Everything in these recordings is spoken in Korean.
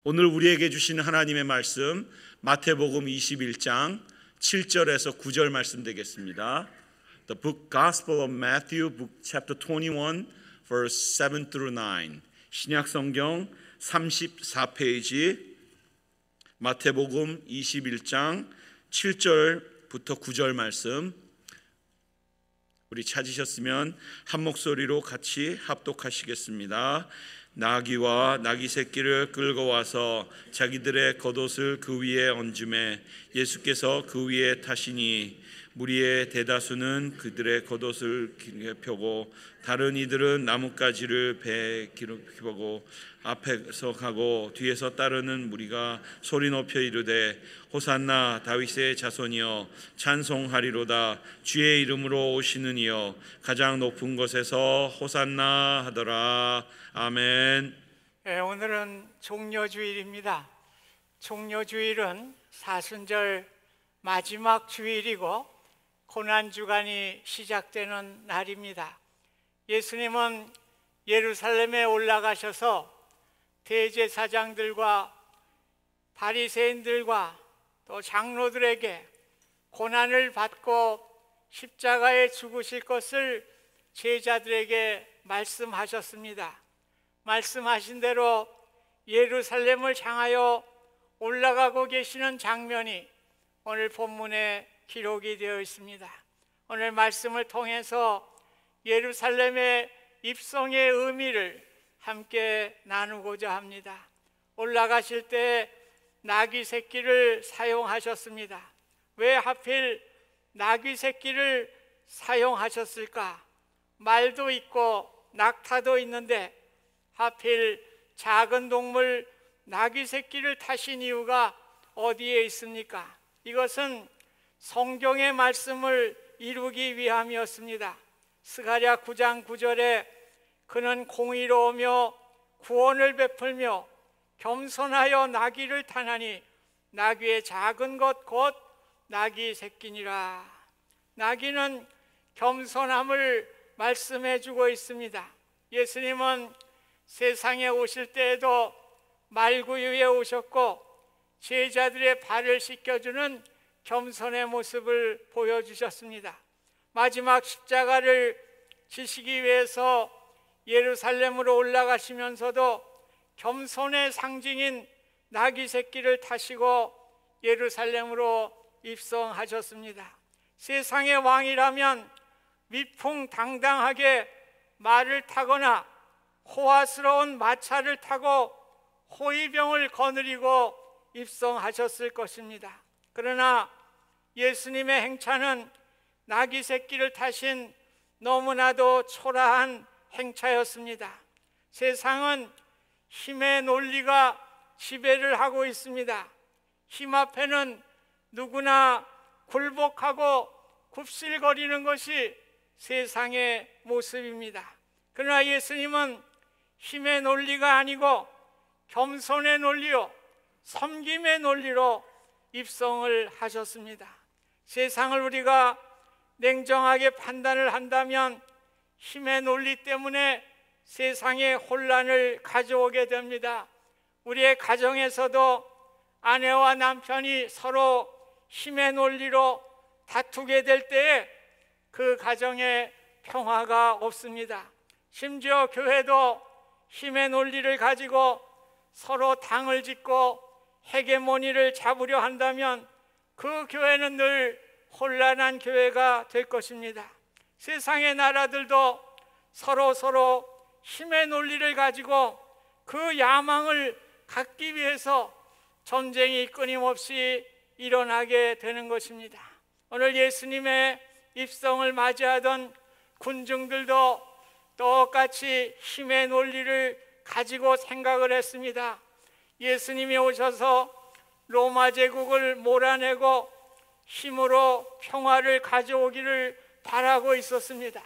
오늘 우리에게 주시는 하나님의 말씀 마태복음 21장 7절에서 9절 말씀 되겠습니다. The book Gospel of Matthew, book chapter 21, verse 7 through 9. 신약 성경 34페이지 마태복음 21장 7절부터 9절 말씀. 우리 찾으셨으면 한 목소리로 같이 합독하시겠습니다. 나귀와 나귀 새끼를 끌고 와서 자기들의 겉옷을 그 위에 얹음에 예수께서 그 위에 타시니 무리의 대다수는 그들의 겉옷을 펴고 다른 이들은 나뭇가지를 배에 펴고 앞에서 가고 뒤에서 따르는 무리가 소리 높여 이르되 호산나 다윗의 자손이여 찬송하리로다 주의 이름으로 오시는 이여 가장 높은 곳에서 호산나 하더라. 아멘. 네, 오늘은 종려주일입니다. 종려주일은 사순절 마지막 주일이고 고난주간이 시작되는 날입니다. 예수님은 예루살렘에 올라가셔서 대제사장들과 바리새인들과 또 장로들에게 고난을 받고 십자가에 죽으실 것을 제자들에게 말씀하셨습니다. 말씀하신 대로 예루살렘을 향하여 올라가고 계시는 장면이 오늘 본문에 기록이 되어 있습니다. 오늘 말씀을 통해서 예루살렘의 입성의 의미를 함께 나누고자 합니다. 올라가실 때 나귀 새끼를 사용하셨습니다. 왜 하필 나귀 새끼를 사용하셨을까? 말도 있고 낙타도 있는데 하필 작은 동물 나귀 새끼를 타신 이유가 어디에 있습니까? 이것은 성경의 말씀을 이루기 위함이었습니다. 스가랴 9장 9절에 그는 공의로우며 구원을 베풀며 겸손하여 나귀를 타나니 나귀의 작은 것 곧 나귀 새끼니라. 나귀는 겸손함을 말씀해 주고 있습니다. 예수님은 세상에 오실 때에도 말구유에 오셨고 제자들의 발을 씻겨주는 겸손의 모습을 보여주셨습니다. 마지막 십자가를 지시기 위해서 예루살렘으로 올라가시면서도 겸손의 상징인 나귀 새끼를 타시고 예루살렘으로 입성하셨습니다. 세상의 왕이라면 위풍당당하게 말을 타거나 호화스러운 마차를 타고 호위병을 거느리고 입성하셨을 것입니다. 그러나 예수님의 행차는 나귀 새끼를 타신 너무나도 초라한 행차였습니다. 세상은 힘의 논리가 지배를 하고 있습니다. 힘 앞에는 누구나 굴복하고 굽실거리는 것이 세상의 모습입니다. 그러나 예수님은 힘의 논리가 아니고 겸손의 논리요 섬김의 논리로 입성을 하셨습니다. 세상을 우리가 냉정하게 판단을 한다면 힘의 논리 때문에 세상에 혼란을 가져오게 됩니다. 우리의 가정에서도 아내와 남편이 서로 힘의 논리로 다투게 될 때에 그 가정에 평화가 없습니다. 심지어 교회도 힘의 논리를 가지고 서로 당을 짓고 헤게모니를 잡으려 한다면 그 교회는 늘 혼란한 교회가 될 것입니다. 세상의 나라들도 서로 힘의 논리를 가지고 그 야망을 갖기 위해서 전쟁이 끊임없이 일어나게 되는 것입니다. 오늘 예수님의 입성을 맞이하던 군중들도 똑같이 힘의 논리를 가지고 생각을 했습니다. 예수님이 오셔서 로마 제국을 몰아내고 힘으로 평화를 가져오기를 바라고 있었습니다.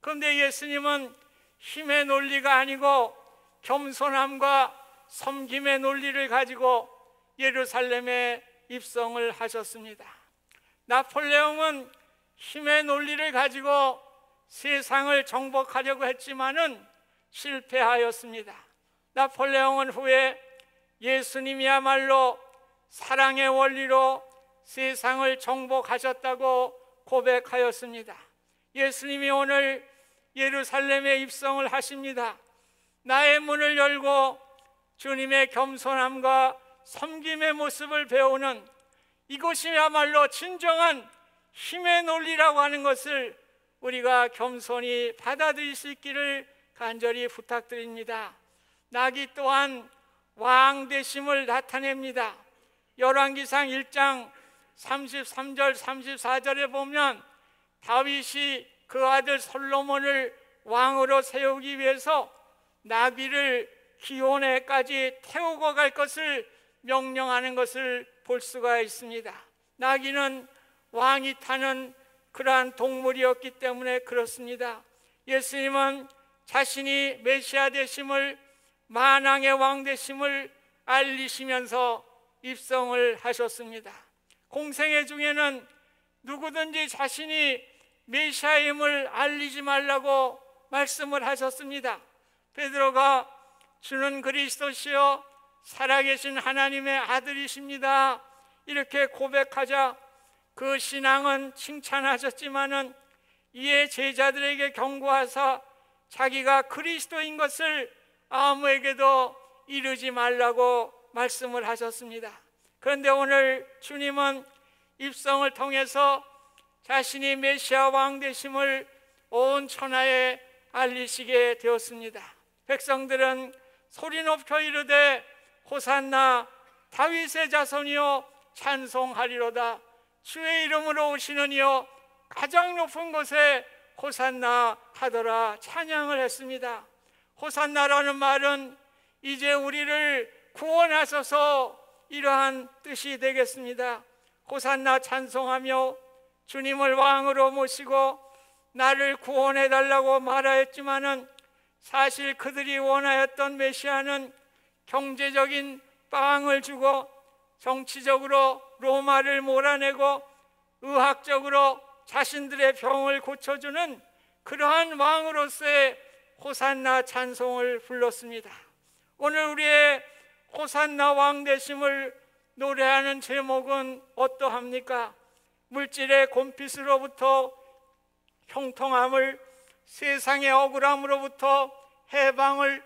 그런데 예수님은 힘의 논리가 아니고 겸손함과 섬김의 논리를 가지고 예루살렘에 입성을 하셨습니다. 나폴레옹은 힘의 논리를 가지고 세상을 정복하려고 했지만은 실패하였습니다. 나폴레옹은 후에 예수님이야말로 사랑의 원리로 세상을 정복하셨다고 고백하였습니다. 예수님이 오늘 예루살렘에 입성을 하십니다. 나의 문을 열고 주님의 겸손함과 섬김의 모습을 배우는 이것이야말로 진정한 힘의 논리라고 하는 것을 우리가 겸손히 받아들일 수 있기를 간절히 부탁드립니다. 낙이 또한 왕 되심을 나타냅니다. 열왕기상 1장 33절 34절에 보면 다윗이 그 아들 솔로몬을 왕으로 세우기 위해서 나귀를 기온에까지 태우고 갈 것을 명령하는 것을 볼 수가 있습니다. 나귀는 왕이 타는 그러한 동물이었기 때문에 그렇습니다. 예수님은 자신이 메시아 되심을, 만왕의 왕 되심을 알리시면서 입성을 하셨습니다. 공생애 중에는 누구든지 자신이 메시아임을 알리지 말라고 말씀을 하셨습니다. 베드로가 주는 그리스도시요 살아계신 하나님의 아들이십니다 이렇게 고백하자 그 신앙은 칭찬하셨지만은 이에 제자들에게 경고하사 자기가 그리스도인 것을 아무에게도 이르지 말라고 말씀을 하셨습니다. 그런데 오늘 주님은 입성을 통해서 자신이 메시아 왕 되심을 온 천하에 알리시게 되었습니다. 백성들은 소리 높여 이르되 호산나 다윗의 자손이여 찬송하리로다. 주의 이름으로 오시는 이여 가장 높은 곳에 호산나 하더라 찬양을 했습니다. 호산나라는 말은 이제 우리를 구원하소서 이러한 뜻이 되겠습니다. 호산나 찬송하며 주님을 왕으로 모시고 나를 구원해 달라고 말하였지만은 사실 그들이 원하였던 메시아는 경제적인 빵을 주고 정치적으로 로마를 몰아내고 의학적으로 자신들의 병을 고쳐주는 그러한 왕으로서의 호산나 찬송을 불렀습니다. 오늘 우리의 호산나 왕 되심을 노래하는 제목은 어떠합니까? 물질의 곰핏으로부터 형통함을, 세상의 억울함으로부터 해방을,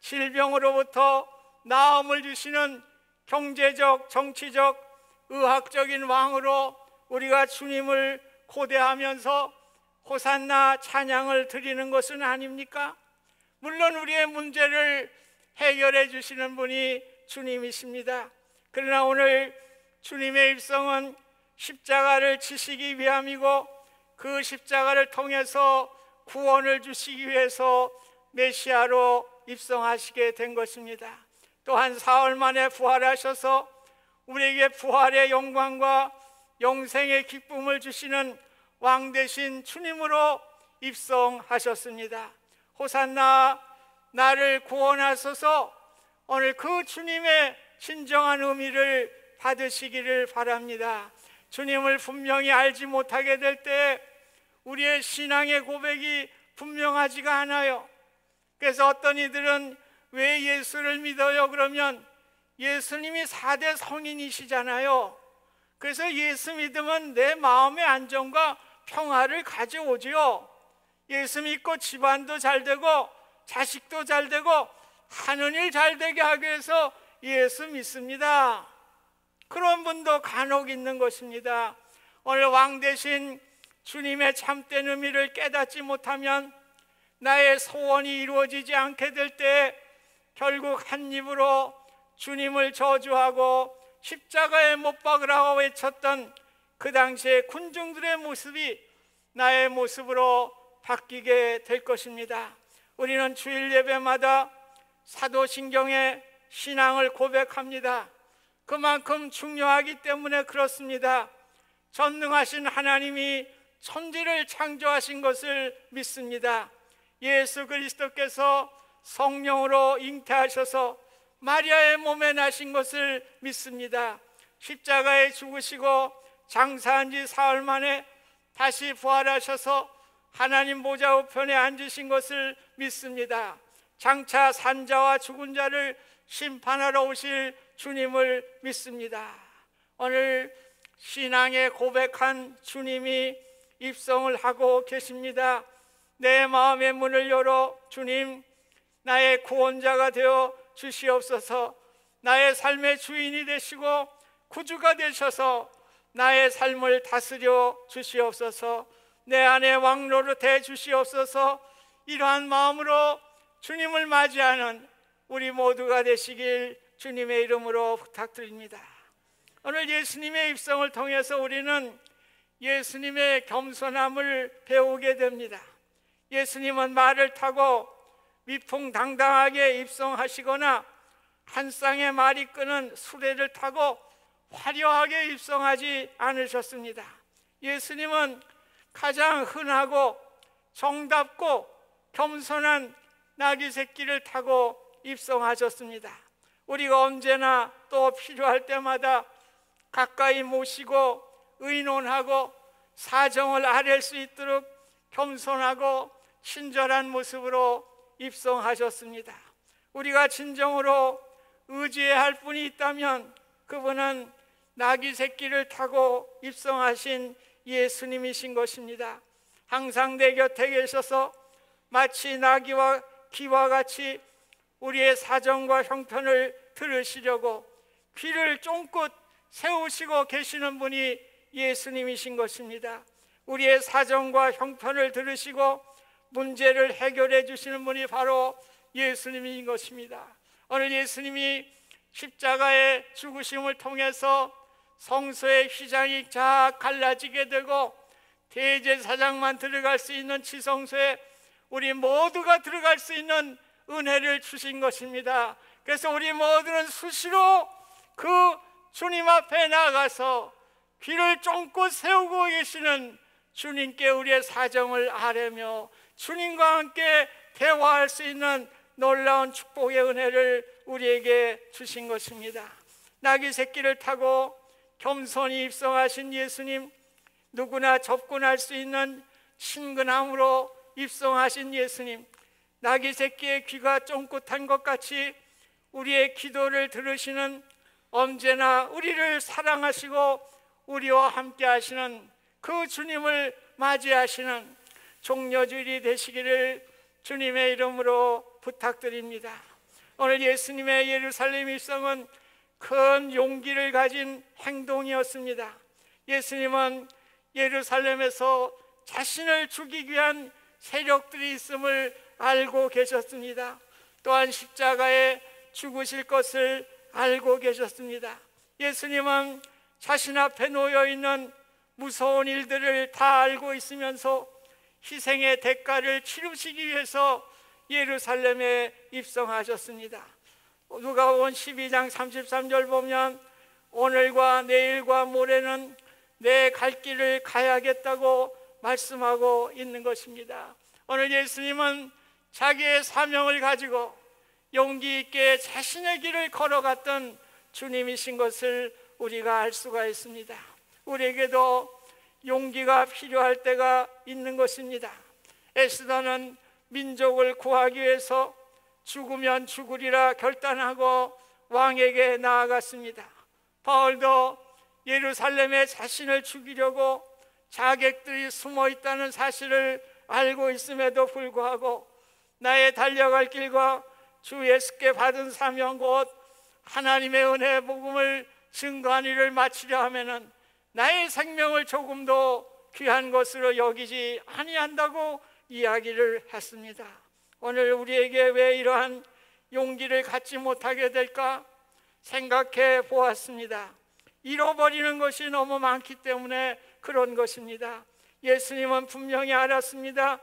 질병으로부터 나음을 주시는 경제적, 정치적, 의학적인 왕으로 우리가 주님을 고대하면서 호산나 찬양을 드리는 것은 아닙니까? 물론 우리의 문제를 해결해 주시는 분이 주님이십니다. 그러나 오늘 주님의 입성은 십자가를 지시기 위함이고 그 십자가를 통해서 구원을 주시기 위해서 메시아로 입성하시게 된 것입니다. 또한 사흘 만에 부활하셔서 우리에게 부활의 영광과 영생의 기쁨을 주시는 왕 되신 주님으로 입성하셨습니다. 호산나 나를 구원하소서. 오늘 그 주님의 진정한 의미를 받으시기를 바랍니다. 주님을 분명히 알지 못하게 될 때 우리의 신앙의 고백이 분명하지가 않아요. 그래서 어떤 이들은 왜 예수를 믿어요? 그러면 예수님이 4대 성인이시잖아요. 그래서 예수 믿으면 내 마음의 안정과 평화를 가져오지요. 예수 믿고 집안도 잘 되고 자식도 잘 되고 하는 일 잘 되게 하기 위해서 예수 믿습니다. 그런 분도 간혹 있는 것입니다. 오늘 왕 대신 주님의 참된 의미를 깨닫지 못하면 나의 소원이 이루어지지 않게 될 때 결국 한 입으로 주님을 저주하고 십자가에 못 박으라고 외쳤던 그 당시의 군중들의 모습이 나의 모습으로 바뀌게 될 것입니다. 우리는 주일 예배마다 사도신경의 신앙을 고백합니다. 그만큼 중요하기 때문에 그렇습니다. 전능하신 하나님이 천지를 창조하신 것을 믿습니다. 예수 그리스도께서 성령으로 잉태하셔서 마리아의 몸에 나신 것을 믿습니다. 십자가에 죽으시고 장사한 지 사흘 만에 다시 부활하셔서 하나님 보좌 우편에 앉으신 것을 믿습니다. 장차 산자와 죽은 자를 심판하러 오실 주님을 믿습니다. 오늘 신앙에 고백한 주님이 입성을 하고 계십니다. 내 마음의 문을 열어 주님, 나의 구원자가 되어 주시옵소서. 나의 삶의 주인이 되시고 구주가 되셔서 나의 삶을 다스려 주시옵소서. 내 안에 왕노릇해 주시옵소서. 이러한 마음으로 주님을 맞이하는 우리 모두가 되시길 주님의 이름으로 부탁드립니다. 오늘 예수님의 입성을 통해서 우리는 예수님의 겸손함을 배우게 됩니다. 예수님은 말을 타고 위풍당당하게 입성하시거나 한 쌍의 말이 끄는 수레를 타고 화려하게 입성하지 않으셨습니다. 예수님은 가장 흔하고 정답고 겸손한 나귀 새끼를 타고 입성하셨습니다. 우리가 언제나 또 필요할 때마다 가까이 모시고 의논하고 사정을 아랠 수 있도록 겸손하고 친절한 모습으로 입성하셨습니다. 우리가 진정으로 의지해야 할 분이 있다면 그분은 나귀 새끼를 타고 입성하신 예수님이신 것입니다. 항상 내 곁에 계셔서 마치 나귀와 기와 같이 우리의 사정과 형편을 들으시려고 귀를 쫑긋 세우시고 계시는 분이 예수님이신 것입니다. 우리의 사정과 형편을 들으시고 문제를 해결해 주시는 분이 바로 예수님인 것입니다. 오늘 예수님이 십자가의 죽으심을 통해서 성소의 휘장이 쫙 갈라지게 되고 대제사장만 들어갈 수 있는 지성소에 우리 모두가 들어갈 수 있는 은혜를 주신 것입니다. 그래서 우리 모두는 수시로 그 주님 앞에 나가서 귀를 쫑긋 세우고 계시는 주님께 우리의 사정을 아뢰며 주님과 함께 대화할 수 있는 놀라운 축복의 은혜를 우리에게 주신 것입니다. 나귀 새끼를 타고 겸손히 입성하신 예수님, 누구나 접근할 수 있는 친근함으로 입성하신 예수님, 나귀 새끼의 귀가 쫑긋한 것 같이 우리의 기도를 들으시는, 언제나 우리를 사랑하시고 우리와 함께 하시는 그 주님을 맞이하시는 종려주일이 되시기를 주님의 이름으로 부탁드립니다. 오늘 예수님의 예루살렘 입성은 큰 용기를 가진 행동이었습니다. 예수님은 예루살렘에서 자신을 죽이기 위한 세력들이 있음을 알고 계셨습니다. 또한 십자가에 죽으실 것을 알고 계셨습니다. 예수님은 자신 앞에 놓여 있는 무서운 일들을 다 알고 있으면서 희생의 대가를 치르시기 위해서 예루살렘에 입성하셨습니다. 누가복음 12장 33절 보면 오늘과 내일과 모레는 내 갈 길을 가야겠다고 말씀하고 있는 것입니다. 오늘 예수님은 자기의 사명을 가지고 용기 있게 자신의 길을 걸어갔던 주님이신 것을 우리가 알 수가 있습니다. 우리에게도 용기가 필요할 때가 있는 것입니다. 에스더는 민족을 구하기 위해서 죽으면 죽으리라 결단하고 왕에게 나아갔습니다. 바울도 예루살렘에 자신을 죽이려고 자객들이 숨어 있다는 사실을 알고 있음에도 불구하고 나의 달려갈 길과 주 예수께 받은 사명 곧 하나님의 은혜의 복음을 증거한 일을 마치려 하면은 나의 생명을 조금도 귀한 것으로 여기지 아니한다고 이야기를 했습니다. 오늘 우리에게 왜 이러한 용기를 갖지 못하게 될까 생각해 보았습니다. 잃어버리는 것이 너무 많기 때문에 그런 것입니다. 예수님은 분명히 알았습니다.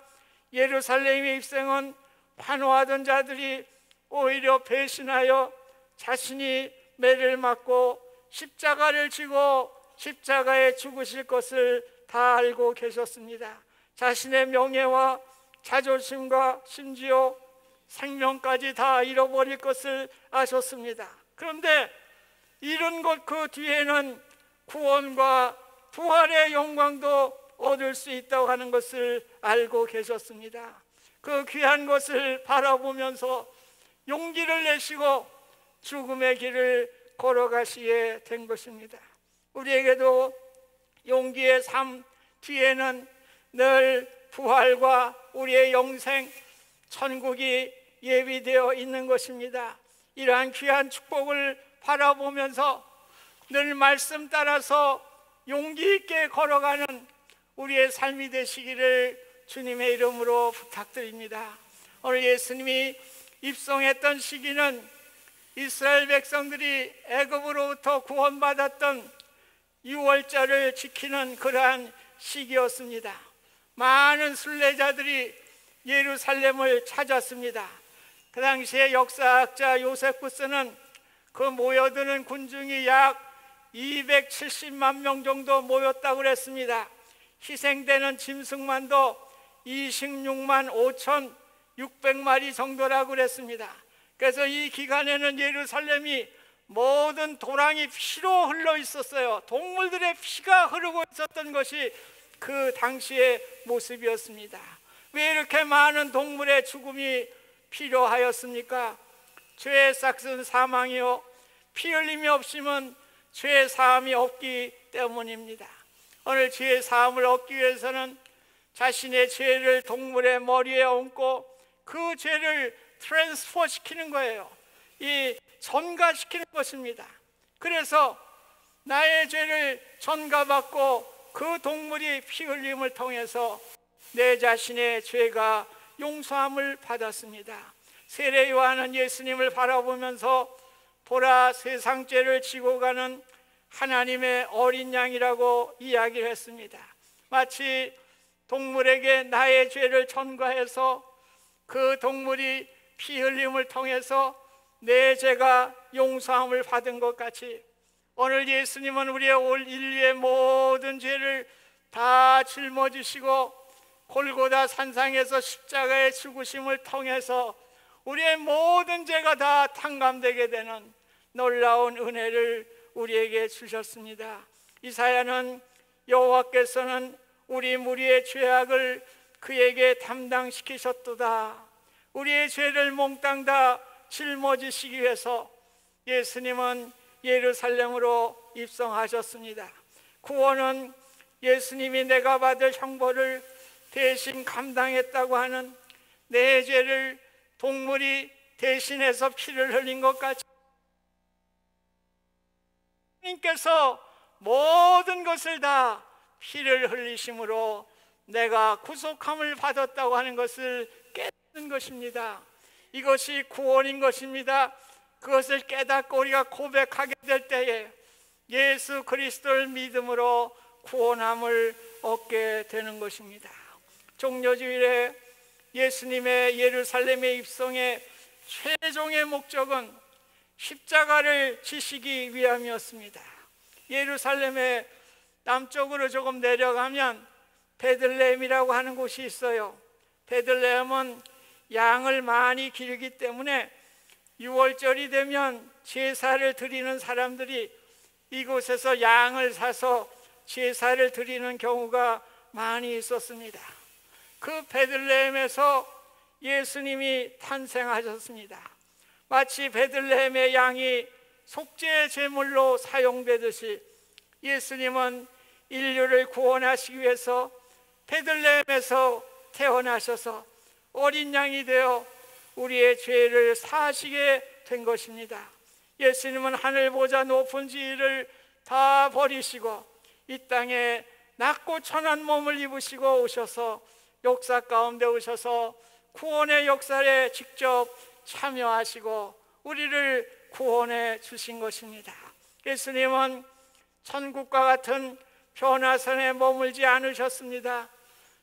예루살렘의 입성은 환호하던 자들이 오히려 배신하여 자신이 매를 맞고 십자가를 지고 십자가에 죽으실 것을 다 알고 계셨습니다. 자신의 명예와 자존심과 심지어 생명까지 다 잃어버릴 것을 아셨습니다. 그런데 이런 것 그 뒤에는 구원과 부활의 영광도 얻을 수 있다고 하는 것을 알고 계셨습니다. 그 귀한 것을 바라보면서 용기를 내시고 죽음의 길을 걸어가시게 된 것입니다. 우리에게도 용기의 삶 뒤에는 늘 부활과 우리의 영생, 천국이 예비되어 있는 것입니다. 이러한 귀한 축복을 바라보면서 늘 말씀 따라서 용기 있게 걸어가는 우리의 삶이 되시기를 주님의 이름으로 부탁드립니다. 오늘 예수님이 입성했던 시기는 이스라엘 백성들이 애굽으로부터 구원받았던 유월절을 지키는 그러한 시기였습니다. 많은 순례자들이 예루살렘을 찾았습니다. 그 당시에 역사학자 요세푸스는 그 모여드는 군중이 약 270만 명 정도 모였다고 그랬습니다. 희생되는 짐승만도 26만 5,600마리 정도라고 그랬습니다. 그래서 이 기간에는 예루살렘이 모든 도랑이 피로 흘러 있었어요. 동물들의 피가 흐르고 있었던 것이 그 당시의 모습이었습니다. 왜 이렇게 많은 동물의 죽음이 필요하였습니까? 죄의 삭은 사망이요, 피 흘림이 없으면 죄의 사함이 없기 때문입니다. 오늘 죄의 사함을 얻기 위해서는 자신의 죄를 동물의 머리에 얹고 그 죄를 트랜스퍼 시키는 거예요. 이 전가시키는 것입니다. 그래서 나의 죄를 전가받고 그 동물이 피 흘림을 통해서 내 자신의 죄가 용서함을 받았습니다. 세례 요한은 예수님을 바라보면서 보라, 세상 죄를 지고 가는 하나님의 어린 양이라고 이야기를 했습니다. 마치 동물에게 나의 죄를 전가해서 그 동물이 피 흘림을 통해서 내 죄가 용서함을 받은 것 같이 오늘 예수님은 우리의 올 인류의 모든 죄를 다 짊어지시고 골고다 산상에서 십자가의 죽으심을 통해서 우리의 모든 죄가 다 탕감되게 되는 놀라운 은혜를 우리에게 주셨습니다. 이사야는 여호와께서는 우리 무리의 죄악을 그에게 담당시키셨도다. 우리의 죄를 몽땅 다 짊어지시기 위해서 예수님은 예루살렘으로 입성하셨습니다. 구원은 예수님이 내가 받을 형벌을 대신 감당했다고 하는 내 죄를 동물이 대신해서 피를 흘린 것 같이 주님께서 모든 것을 다 피를 흘리심으로 내가 구속함을 받았다고 하는 것을 깨닫는 것입니다. 이것이 구원인 것입니다. 그것을 깨닫고 우리가 고백하게 될 때에 예수 그리스도를 믿음으로 구원함을 얻게 되는 것입니다. 종려주일에 예수님의 예루살렘의 입성의 최종의 목적은 십자가를 지시기 위함이었습니다. 예루살렘의 남쪽으로 조금 내려가면 베들레헴이라고 하는 곳이 있어요. 베들레헴은 양을 많이 기르기 때문에 6월절이 되면 제사를 드리는 사람들이 이곳에서 양을 사서 제사를 드리는 경우가 많이 있었습니다. 그 베들레헴에서 예수님이 탄생하셨습니다. 마치 베들레헴의 양이 속죄 제물로 사용되듯이 예수님은 인류를 구원하시기 위해서 베들레헴에서 태어나셔서 어린 양이 되어 우리의 죄를 사하시게 된 것입니다. 예수님은 하늘보다 높은 지위를 다 버리시고 이 땅에 낮고 천한 몸을 입으시고 오셔서 역사 가운데 오셔서 구원의 역사에 직접 참여하시고 우리를 구원해 주신 것입니다. 예수님은 천국과 같은 변화산에 머물지 않으셨습니다.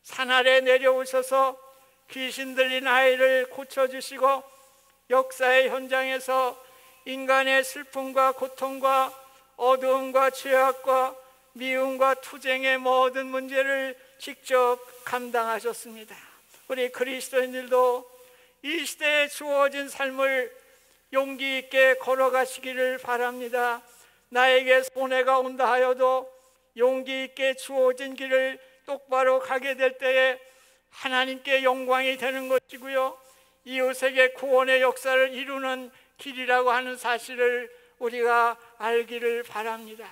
산 아래 내려오셔서 귀신 들린 아이를 고쳐주시고 역사의 현장에서 인간의 슬픔과 고통과 어두움과 죄악과 미움과 투쟁의 모든 문제를 직접 감당하셨습니다. 우리 그리스도인들도 이 시대에 주어진 삶을 용기 있게 걸어가시기를 바랍니다. 나에게 손해가 온다 하여도 용기 있게 주어진 길을 똑바로 가게 될 때에 하나님께 영광이 되는 것이고요, 이웃에게 구원의 역사를 이루는 길이라고 하는 사실을 우리가 알기를 바랍니다.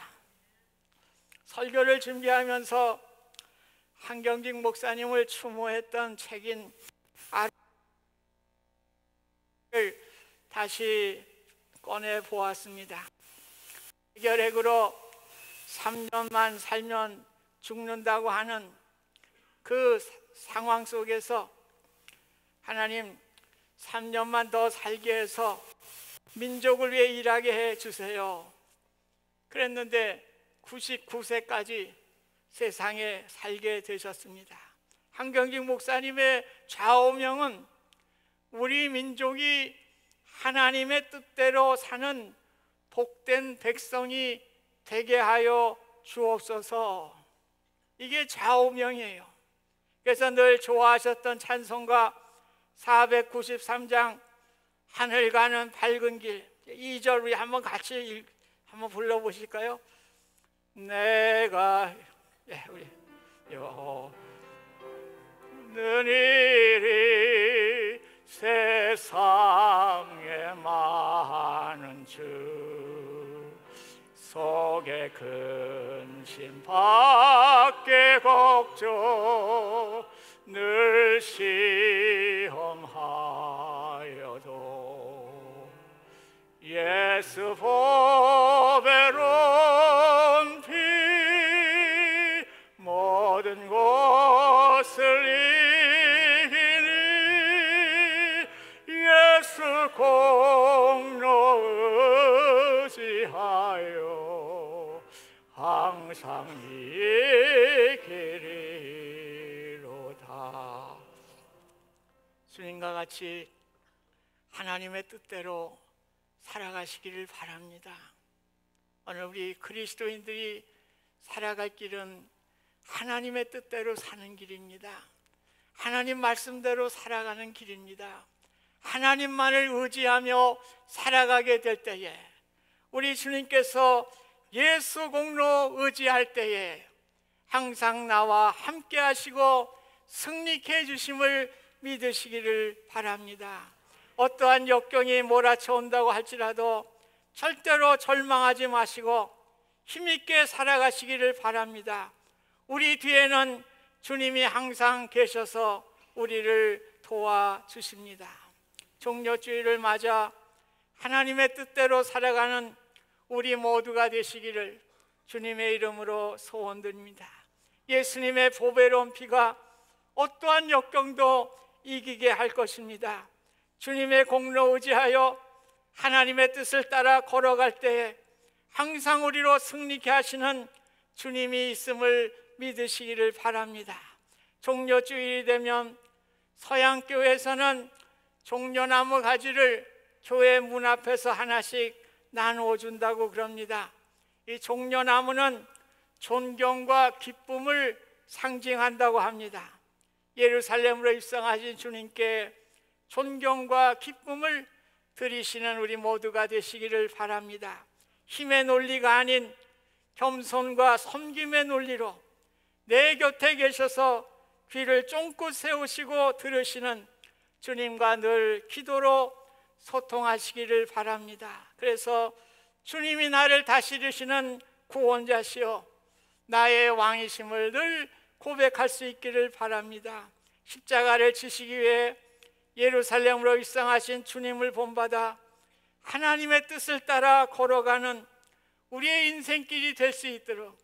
설교를 준비하면서 한경직 목사님을 추모했던 책인 를 다시 꺼내 보았습니다. 해결핵으로 3년만 살면 죽는다고 하는 그 상황 속에서 하나님 3년만 더 살게 해서 민족을 위해 일하게 해 주세요. 그랬는데 99세까지 세상에 살게 되셨습니다. 한경직 목사님의 좌우명은 우리 민족이 하나님의 뜻대로 사는 복된 백성이 되게 하여 주옵소서. 이게 좌우명이에요. 그래서 늘 좋아하셨던 찬송가 493장 하늘 가는 밝은 길 2절 우리 한번 같이 한번 불러보실까요? 내가 우리 눈일이 세상에 많은 주 속에 근심 밖에 걱정 늘 시험하여도 예수 보배로운 피 모든 것을 이기니 예수 공로 의지하여 항상 이기리로다. 주님과 같이 하나님의 뜻대로 살아가시기를 바랍니다. 오늘 우리 그리스도인들이 살아갈 길은 하나님의 뜻대로 사는 길입니다. 하나님 말씀대로 살아가는 길입니다. 하나님만을 의지하며 살아가게 될 때에 우리 주님께서 예수 공로 의지할 때에 항상 나와 함께 하시고 승리케 해주심을 믿으시기를 바랍니다. 어떠한 역경이 몰아쳐온다고 할지라도 절대로 절망하지 마시고 힘있게 살아가시기를 바랍니다. 우리 뒤에는 주님이 항상 계셔서 우리를 도와주십니다. 종려주일을 맞아 하나님의 뜻대로 살아가는 우리 모두가 되시기를 주님의 이름으로 소원드립니다. 예수님의 보배로운 피가 어떠한 역경도 이기게 할 것입니다. 주님의 공로 의지하여 하나님의 뜻을 따라 걸어갈 때에 항상 우리로 승리케 하시는 주님이 있음을 믿으시기를 바랍니다. 종려주일이 되면 서양교회에서는 종려나무 가지를 교회 문 앞에서 하나씩 나누어 준다고 그럽니다. 이 종려나무는 존경과 기쁨을 상징한다고 합니다. 예루살렘으로 입성하신 주님께 존경과 기쁨을 드리시는 우리 모두가 되시기를 바랍니다. 힘의 논리가 아닌 겸손과 섬김의 논리로 내 곁에 계셔서 귀를 쫑긋 세우시고 들으시는 주님과 늘 기도로 소통하시기를 바랍니다. 그래서 주님이 나를 다스리시는 구원자시요 나의 왕이심을 늘 고백할 수 있기를 바랍니다. 십자가를 지시기 위해 예루살렘으로 입성하신 주님을 본받아 하나님의 뜻을 따라 걸어가는 우리의 인생길이 될 수 있도록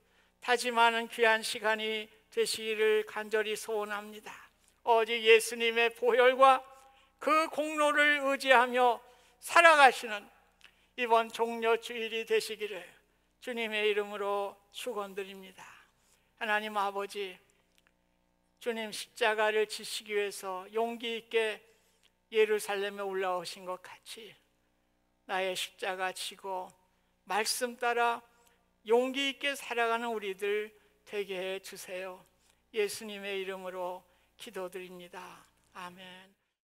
다짐하는 귀한 시간이 되시기를 간절히 소원합니다. 오직 예수님의 보혈과 그 공로를 의지하며 살아가시는 이번 종려주일이 되시기를 주님의 이름으로 축원드립니다. 하나님 아버지, 주님 십자가를 지시기 위해서 용기 있게 예루살렘에 올라오신 것 같이 나의 십자가 지고 말씀 따라 용기 있게 살아가는 우리들 되게 해 주세요. 예수님의 이름으로 기도드립니다. 아멘.